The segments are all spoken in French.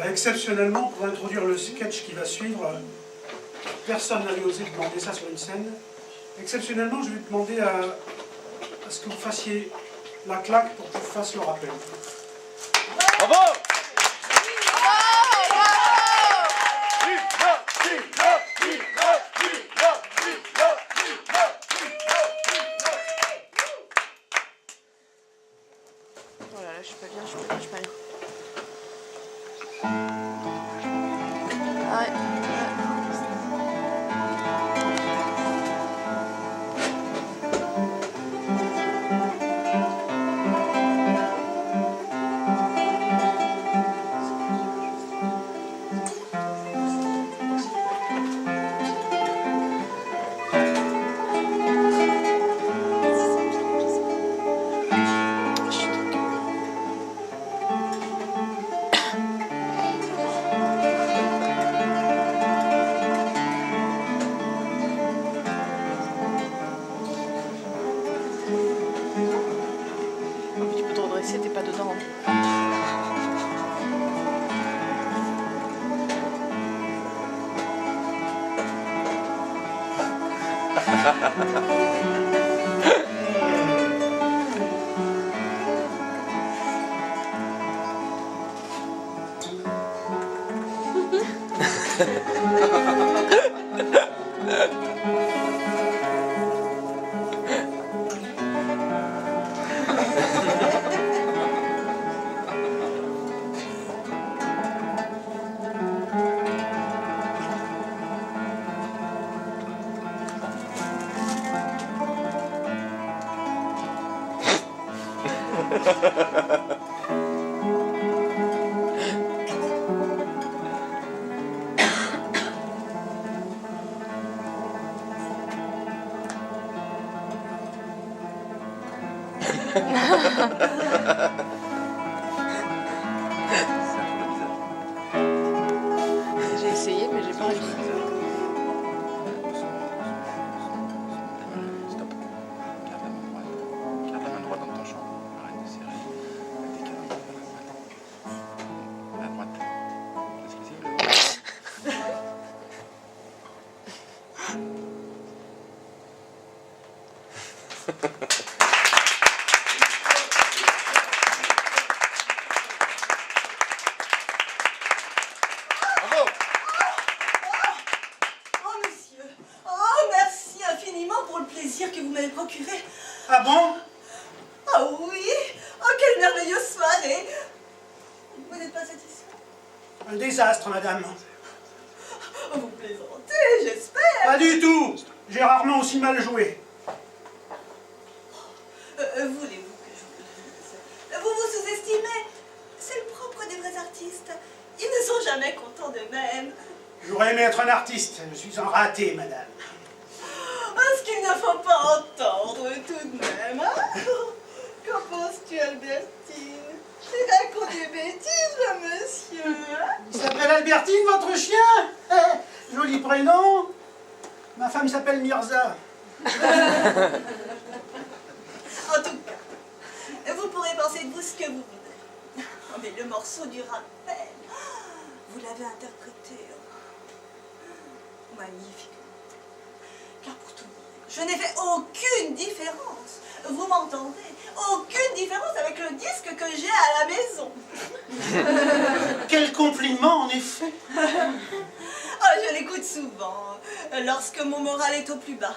Exceptionnellement, pour introduire le sketch qui va suivre, personne n'avait osé demander ça sur une scène. Exceptionnellement, je vais demander à ce que vous fassiez la claque pour que je fasse le rappel. Bravo! Oh là là, je suis pas bien, je suis pas bien, je suis pas bien. Ouais. Tu peux te redresser, t'es pas dedans. J'ai essayé, mais j'ai pas réussi. Stop. Garde la main droite. Garde la main droite dans ton champ. Arrête de serrer. Décale. À droite. Bravo! Oh, monsieur! Oh, merci infiniment pour le plaisir que vous m'avez procuré. Ah bon? Oh oui! Oh, quelle merveilleuse soirée! Vous n'êtes pas satisfait? Un désastre, madame. Oh, vous plaisantez, j'espère! Pas du tout. J'ai rarement aussi mal joué. Voulez-vous que je vous le dise? Vous vous sous-estimez. C'est le propre des vrais artistes. Ils ne sont jamais contents d'eux-mêmes. J'aurais aimé être un artiste. Je suis un raté, madame. Ce qu'il ne faut pas entendre tout de même, hein? Qu'en penses-tu, Albertine? Tu racontes des bêtises, monsieur, hein? Il s'appelle Albertine, votre chien? Joli prénom. Ma femme s'appelle Mirza. En tout cas, vous pourrez penser de vous ce que vous voudrez. Oh, mais le morceau du rappel, vous l'avez interprété magnifiquement. Car pour tout dire, je n'ai fait aucune différence. Vous m'entendez? Aucune différence avec le disque que j'ai à la maison. Quel compliment, en effet. Oh, je l'écoute souvent, lorsque mon moral est au plus bas.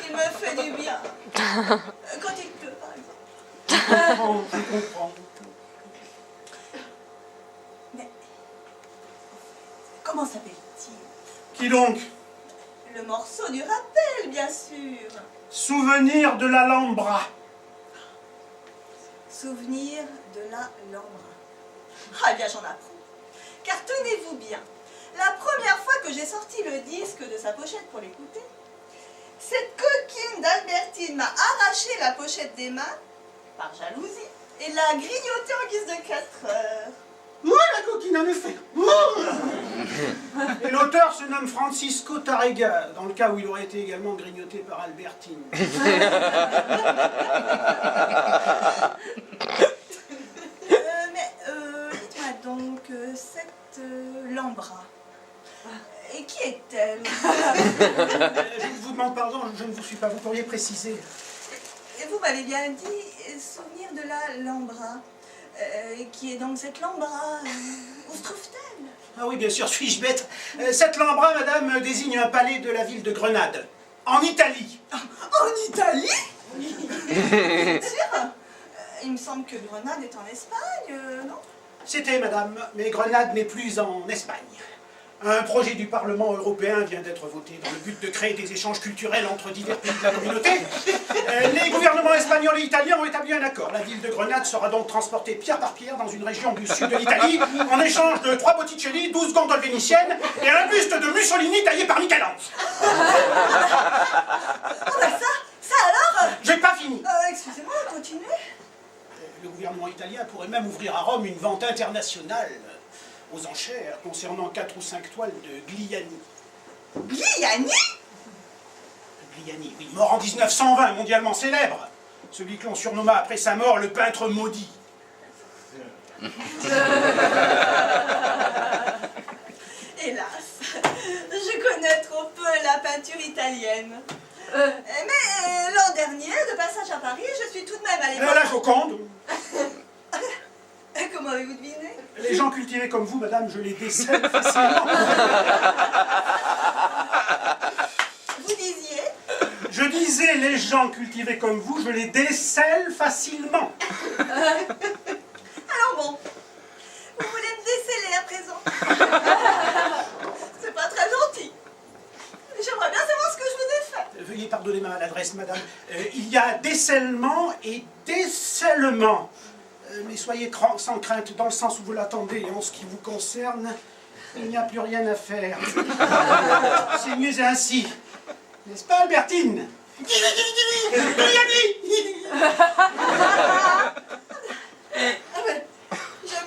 Il me fait du bien. Quand il pleut, par exemple. Oh, je comprends. Mais, comment s'appelle-t-il? Qui donc? Le morceau du rappel, bien sûr. Souvenir de l'Alhambra. Souvenir de la Lambra. Ah bien, j'en apprends. Car tenez-vous bien, la première fois que j'ai sorti le disque de sa pochette pour l'écouter, cette coquine d'Albertine m'a arraché la pochette des mains, par jalousie, et l'a grignotée en guise de 4 heures. Moi, la coquine, en effet. Et l'auteur se nomme Francisco Tarrega, dans le cas où il aurait été également grignoté par Albertine. Dites-moi donc, cette Lambra. Et qui est-elle? Je vous demande pardon, je ne vous suis pas, vous pourriez préciser. Et vous m'avez bien dit souvenir de la Lambra. Qui est donc cette Lambra? Où se trouve-t-elle? Ah oui, bien sûr, suis-je bête. Cette Lambra, madame, désigne un palais de la ville de Grenade, en Italie. En Italie? Sûr? Il me semble que Grenade est en Espagne, non? C'était, madame, mais Grenade n'est plus en Espagne. Un projet du Parlement européen vient d'être voté dans le but de créer des échanges culturels entre divers pays de la communauté. Les gouvernements espagnols et italiens ont établi un accord. La ville de Grenade sera donc transportée pierre par pierre dans une région du sud de l'Italie en échange de 3 Botticelli, 12 gondoles vénitiennes et un buste de Mussolini taillé par Michel-Ange. Ah bah ça alors J'ai pas fini. Excusez-moi, continuez. Le gouvernement italien pourrait même ouvrir à Rome une vente internationale aux enchères concernant 4 ou 5 toiles de Gliani. Gliani? Gliani, oui, mort en 1920, mondialement célèbre. Celui que l'on surnomma après sa mort le peintre maudit. Hélas, je connais trop peu la peinture italienne. Mais l'an dernier, de passage à Paris, je suis tout de même allée voir... La Joconde. Comment avez-vous deviné? Les gens cultivés comme vous, madame, je les décèle facilement. Vous disiez? Je disais, les gens cultivés comme vous, je les décèle facilement. Alors bon, vous voulez me déceler à présent? C'est pas très gentil. J'aimerais bien savoir ce que je vous ai fait. Veuillez pardonner ma maladresse, madame. Il y a décèlement et décèlement. Mais soyez sans crainte, dans le sens où vous l'attendez, et en ce qui vous concerne, il n'y a plus rien à faire. C'est mieux ainsi. N'est-ce pas, Albertine? J'aime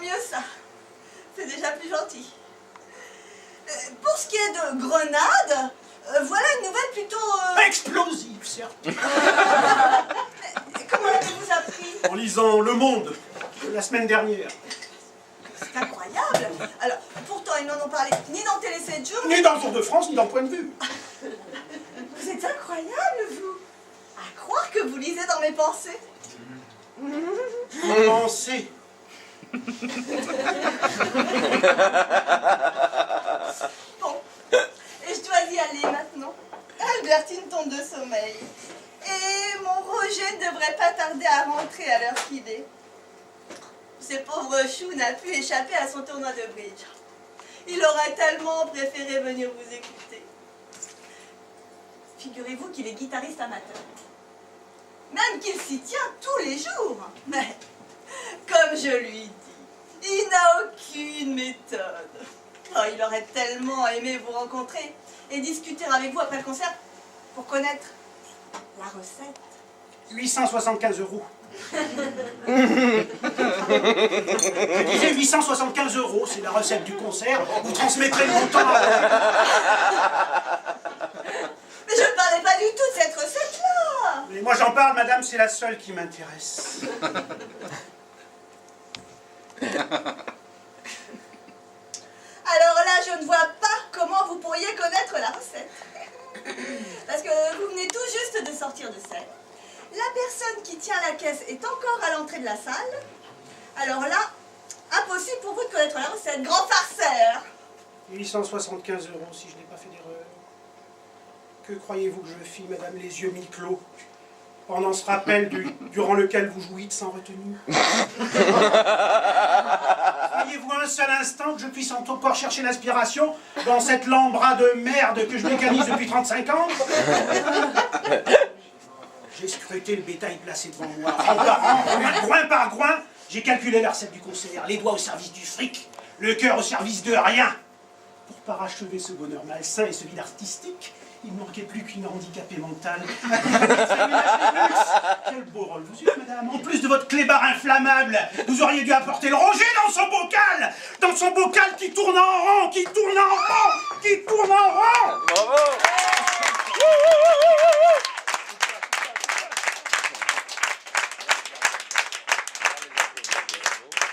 mieux ça. C'est déjà plus gentil. Pour ce qui est de Grenade, voilà une nouvelle plutôt... Explosive, certes. Comment avez-vous appris? En lisant Le Monde, la semaine dernière. C'est incroyable. Alors, pourtant, ils n'en ont parlé ni dans Télé 7 jours, Ni dans le Tour de France, ni dans le Point de Vue. Vous êtes incroyable, vous. À croire que vous lisez dans mes pensées. Pensez. Bon, et je dois y aller maintenant. Albertine tombe de sommeil. Et mon Roger ne devrait pas tarder à rentrer à l'heure qu'il est. Ce pauvre chou n'a pu échapper à son tournoi de bridge. Il aurait tellement préféré venir vous écouter. Figurez-vous qu'il est guitariste amateur. Même qu'il s'y tient tous les jours. Mais, comme je lui dis, il n'a aucune méthode. Oh, il aurait tellement aimé vous rencontrer et discuter avec vous après le concert pour connaître la recette. 875 €. Je disais 875 €, c'est la recette du concert. Vous transmettrez le montant à... Mais je ne parlais pas du tout de cette recette-là. Mais moi j'en parle, madame, c'est la seule qui m'intéresse. Alors là, je ne vois pas comment vous pourriez connaître la recette. Parce que vous venez tout juste de sortir de scène. La personne qui tient la caisse est encore à l'entrée de la salle. Alors là, impossible pour vous de connaître la recette. Grand farceur. 875 € si je n'ai pas fait d'erreur. Que croyez-vous que je fis, madame, les yeux mi-clos, pendant ce rappel durant lequel vous jouîtes sans retenue? Croyez-vous un seul instant que je puisse encore chercher l'inspiration dans cette lambra de merde que je mécanise depuis 35 ans? J'ai scruté le bétail placé devant moi, rang par rang, groin par groin. J'ai calculé la recette du concert, les doigts au service du fric, le cœur au service de rien. Pour parachever ce bonheur malsain et ce vide artistique, il ne manquait plus qu'une handicapée mentale. Quel beau rôle vous êtes, madame. En plus de votre clébard inflammable, vous auriez dû apporter le Roger dans son bocal. Dans son bocal qui tourne en rond, qui tourne en rond, qui tourne en rond. Bravo.